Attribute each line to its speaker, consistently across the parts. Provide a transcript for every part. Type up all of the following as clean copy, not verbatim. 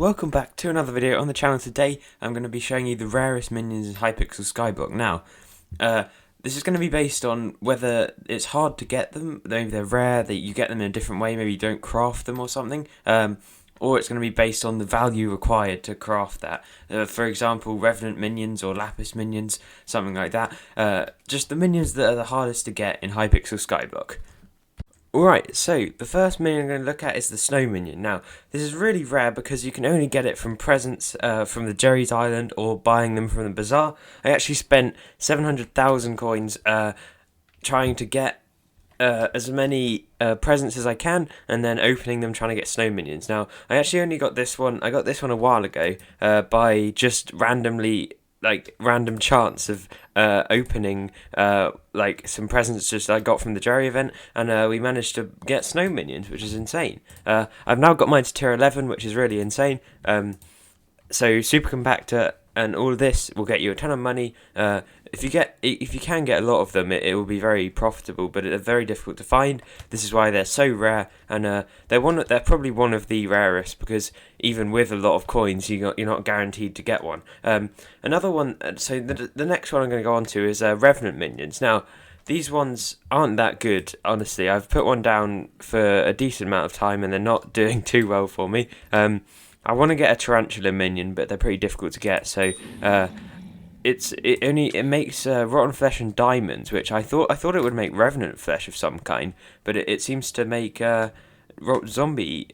Speaker 1: Welcome back to another video on the channel. Today I'm going to be showing you the rarest minions in Hypixel Skyblock. Now, this is going to be based on whether it's hard to get them, maybe they're rare, that you get them in a different way, maybe you don't craft them or something, or it's going to be based on the value required to craft that. For example, Revenant minions or Lapis minions, something like that. Just the minions that are the hardest to get in Hypixel Skyblock. Alright, so the first minion I'm going to look at is the Snow Minion. Now, this is really rare because you can only get it from presents from the Jerry's Island or buying them from the bazaar. I actually spent 700,000 coins trying to get as many presents as I can, and then opening them trying to get Snow Minions. Now, I actually only got this one, I got this one a while ago by just randomly, random chance of opening some presents just I got from the Jerry event, and we managed to get Snow Minions, which is insane. I've now got mine to tier 11, which is really insane. So Super Compactor and all of this will get you a ton of money. If you can get a lot of them, it will be very profitable, but they're very difficult to find. This is why they're so rare, and they're probably one of the rarest, because even with a lot of coins, you're not guaranteed to get one. Another one. So the next one I'm going to go on to is Revenant minions. Now, these ones aren't that good, honestly. I've put one down for a decent amount of time, and they're not doing too well for me. I want to get a Tarantula minion, but they're pretty difficult to get. So it makes rotten flesh and diamonds, which I thought it would make revenant flesh of some kind, but it seems to make zombie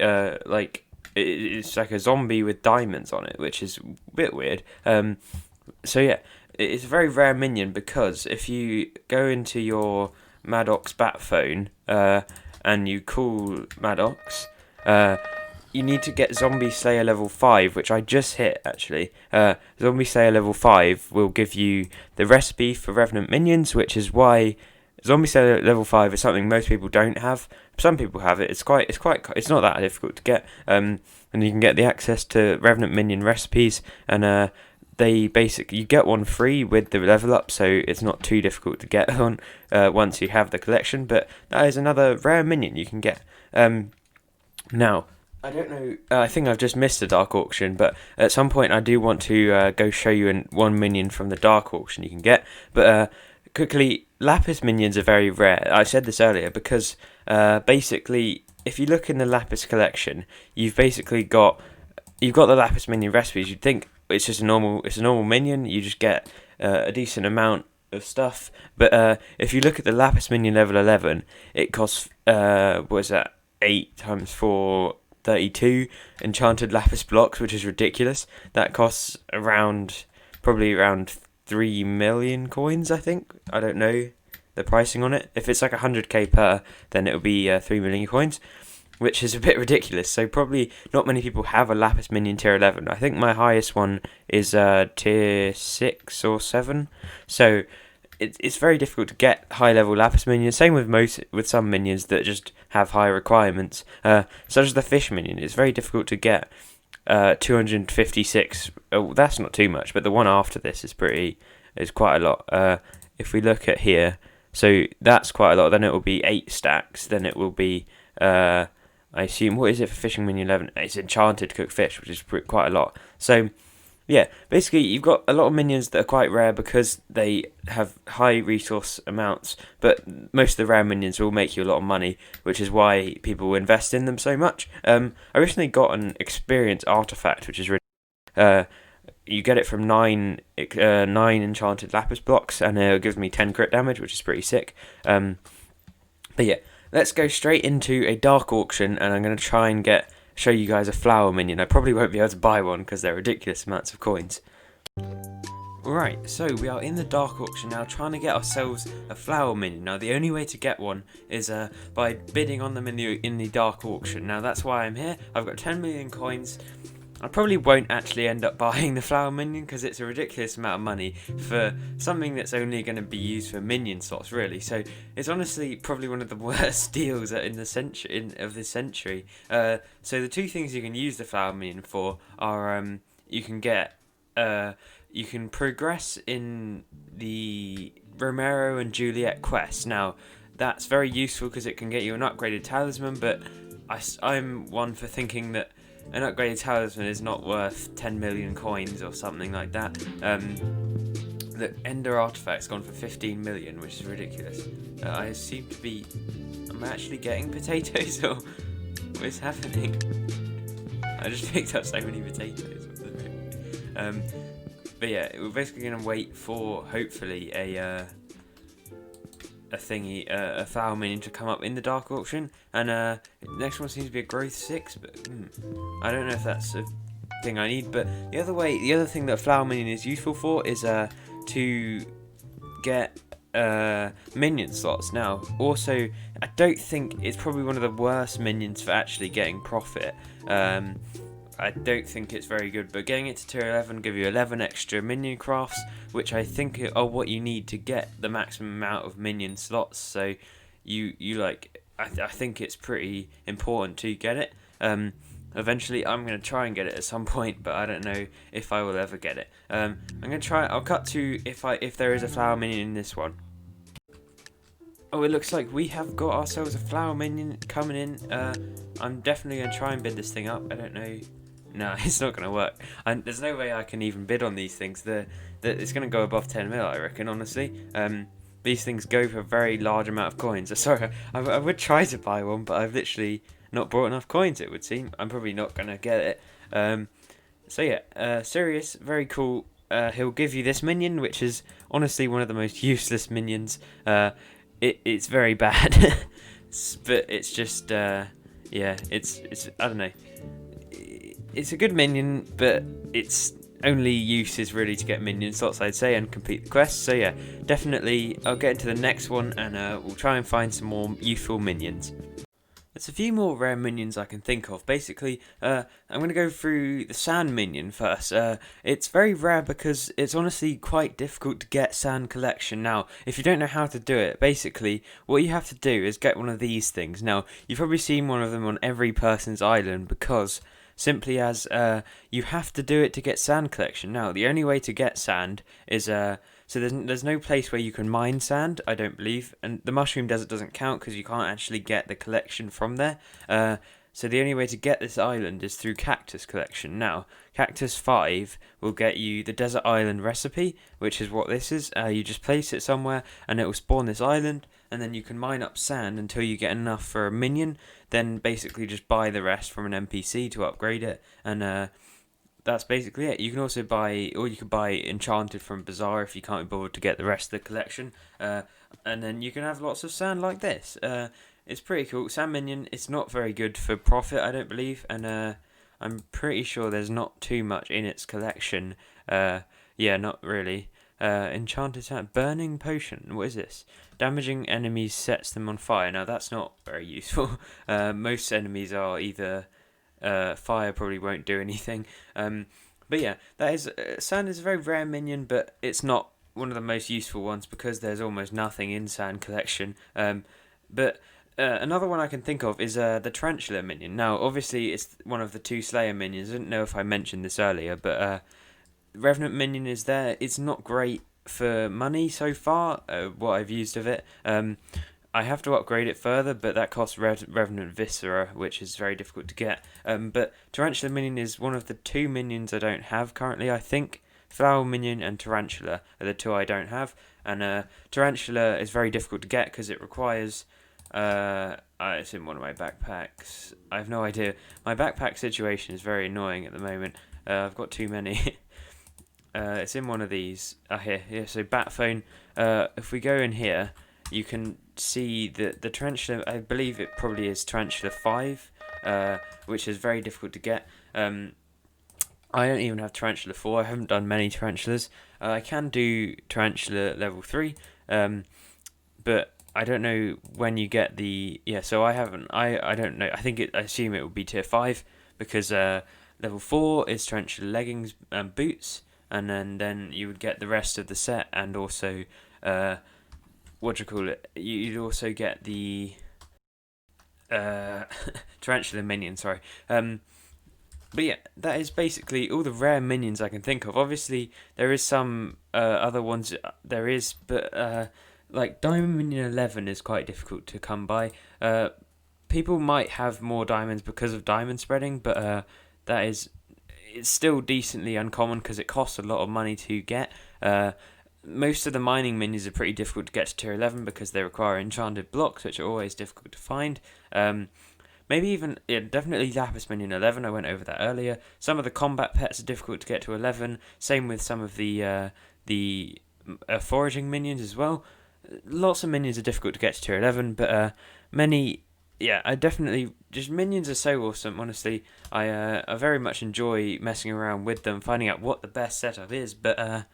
Speaker 1: it's like a zombie with diamonds on it, which is a bit weird. So yeah, it's a very rare minion, because if you go into your Maddox bat phone and you call Maddox, you need to get Zombie Slayer level 5, which I just hit, actually. Zombie Slayer level 5 will give you the recipe for Revenant minions, which is why Zombie Slayer level 5 is something most people don't have. Some people have it. It's not that difficult to get. And you can get the access to Revenant minion recipes, and you get one free with the level up, so it's not too difficult to get on once you have the collection. But that is another rare minion you can get. Now, I don't know, I think I've just missed a dark auction, but at some point I do want to go show you one minion from the dark auction you can get. But quickly, Lapis minions are very rare. I said this earlier because basically, if you look in the Lapis collection, you've got the Lapis minion recipes. You'd think it's just a normal minion. You just get a decent amount of stuff. But if you look at the Lapis minion level 11, it costs 8 times 4. 32 enchanted lapis blocks, which is ridiculous. That costs probably around 3 million coins, I think. I don't know the pricing on it. If it's like 100k per, then it'll be 3 million coins, which is a bit ridiculous. So probably not many people have a lapis minion tier 11. I think my highest one is tier 6 or 7. So it's very difficult to get high level lapis minions. Same with some minions that just have high requirements, such as the fish minion. It's very difficult to get 256. Oh, that's not too much, but the one after this is quite a lot. If we look at here, so that's quite a lot. Then it will be 8 stacks. Then it will be I assume, what is it for fishing minion 11? It's enchanted cooked fish, which is quite a lot. So yeah, basically you've got a lot of minions that are quite rare because they have high resource amounts, but most of the rare minions will make you a lot of money, which is why people invest in them so much. I recently got an experience artifact, which is really you get it from 9 enchanted lapis blocks, and it gives me 10 crit damage, which is pretty sick. But yeah, let's go straight into a dark auction, and I'm going to try and show you guys a flower minion. I probably won't be able to buy one because they're ridiculous amounts of coins. Right, so we are in the dark auction now, trying to get ourselves a flower minion. Now, the only way to get one is by bidding on them in the dark auction. Now, that's why I'm here. I've got 10 million coins. I probably won't actually end up buying the flower minion because it's a ridiculous amount of money for something that's only going to be used for minion slots, really. So it's honestly probably one of the worst deals of this century. So the two things you can use the flower minion for are you can progress in the Romeo and Juliet quest. Now, that's very useful because it can get you an upgraded talisman, but I'm one for thinking that an upgraded talisman is not worth 10 million coins or something like that. The Ender artifact's gone for 15 million, which is ridiculous. I seem to be... I'm actually getting potatoes, or what is happening? I just picked up so many potatoes. But yeah, we're basically going to wait for, hopefully, a flower minion to come up in the Dark Auction. And next one seems to be a growth 6, but I don't know if that's a thing I need. But the other thing that a flower minion is useful for is to get minion slots. Now, also, I don't think it's probably one of the worst minions for actually getting profit. I don't think it's very good, but getting it to tier 11 give you 11 extra minion crafts, which I think are what you need to get the maximum amount of minion slots. So I think it's pretty important to get it. Eventually, I'm going to try and get it at some point, but I don't know if I will ever get it. I'm going to try. I'll cut to if there is a flower minion in this one. Oh, it looks like we have got ourselves a flower minion coming in. I'm definitely going to try and bid this thing up. I don't know. No, it's not going to work. There's no way I can even bid on these things. It's going to go above 10 mil, I reckon, honestly. These things go for a very large amount of coins. Sorry, I would try to buy one, but I've literally not brought enough coins, it would seem. I'm probably not going to get it. So yeah, Sirius, very cool. He'll give you this minion, which is honestly one of the most useless minions. It's very bad, but it's just, yeah, it's I don't know. It's a good minion, but its only use is really to get minion slots, I'd say, and complete the quest. So yeah, definitely I'll get into the next one, and we'll try and find some more useful minions. There's a few more rare minions I can think of. Basically, I'm going to go through the sand minion first. It's very rare because it's honestly quite difficult to get sand collection. Now, if you don't know how to do it, basically, what you have to do is get one of these things. Now, you've probably seen one of them on every person's island because... simply as you have to do it to get sand collection. Now, the only way to get sand is so there's no place where you can mine sand, I don't believe, and the mushroom desert doesn't count because you can't actually get the collection from there. So the only way to get this island is through cactus collection. Now, Cactus 5 will get you the desert island recipe, which is what this is. You just place it somewhere and it will spawn this island, and then you can mine up sand until you get enough for a minion, then basically just buy the rest from an NPC to upgrade it, and that's basically it. You can also buy, or you could buy enchanted from Bazaar if you can't be bothered to get the rest of the collection, and then you can have lots of sand like this. It's pretty cool. Sand minion, it's not very good for profit, I don't believe, and I'm pretty sure there's not too much in its collection. Yeah, not really. Enchanted sand, burning potion, what is this? Damaging enemies sets them on fire. Now that's not very useful. Most enemies are either fire probably won't do anything. But yeah, that is sand is a very rare minion, but it's not one of the most useful ones because there's almost nothing in sand collection. But another one I can think of is the Tarantula minion. Now, obviously, it's one of the two Slayer minions. I didn't know if I mentioned this earlier, but Revenant minion is there. It's not great for money so far, what I've used of it. I have to upgrade it further, but that costs Revenant Viscera, which is very difficult to get. But Tarantula minion is one of the two minions I don't have currently, I think. Flower minion and Tarantula are the two I don't have. And Tarantula is very difficult to get because it requires... it's in one of my backpacks. I have no idea. My backpack situation is very annoying at the moment. I've got too many. It's in one of these. Here. So bat phone. If we go in here, you can see that the Tarantula, I believe it probably is Tarantula 5, which is very difficult to get. I don't even have Tarantula 4. I haven't done many Tarantulas. I can do Tarantula level 3, but I don't know when you get the... Yeah, so I haven't... I don't know. I assume it would be tier 5, because level 4 is Tarantula leggings and boots, and then you would get the rest of the set, and also... what do you call it? You'd also get the... Tarantula minion, sorry. But yeah, that is basically all the rare minions I can think of. Obviously, there is some other ones, but like Diamond Minion 11 is quite difficult to come by. People might have more diamonds because of diamond spreading, but it's still decently uncommon because it costs a lot of money to get. Most of the mining minions are pretty difficult to get to tier 11 because they require enchanted blocks, which are always difficult to find. Maybe even, definitely Lapis Minion 11, I went over that earlier. Some of the combat pets are difficult to get to 11, same with some of the foraging minions as well. Lots of minions are difficult to get to tier 11, but I definitely, just minions are so awesome, honestly. I very much enjoy messing around with them, finding out what the best setup is, but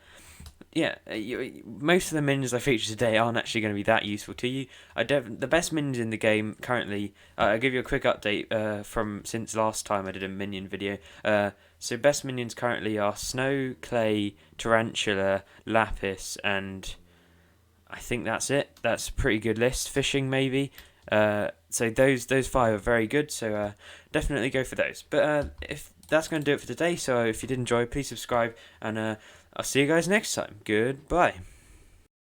Speaker 1: most of the minions I feature today aren't actually going to be that useful to you. The best minions in the game currently, I'll give you a quick update from since last time I did a minion video. So best minions currently are Snow, Clay, Tarantula, Lapis, and I think that's it. That's a pretty good list. Fishing maybe. So those 5 are very good, so definitely go for those. But if that's going to do it for today, so if you did enjoy, please subscribe, and I'll see you guys next time. Goodbye.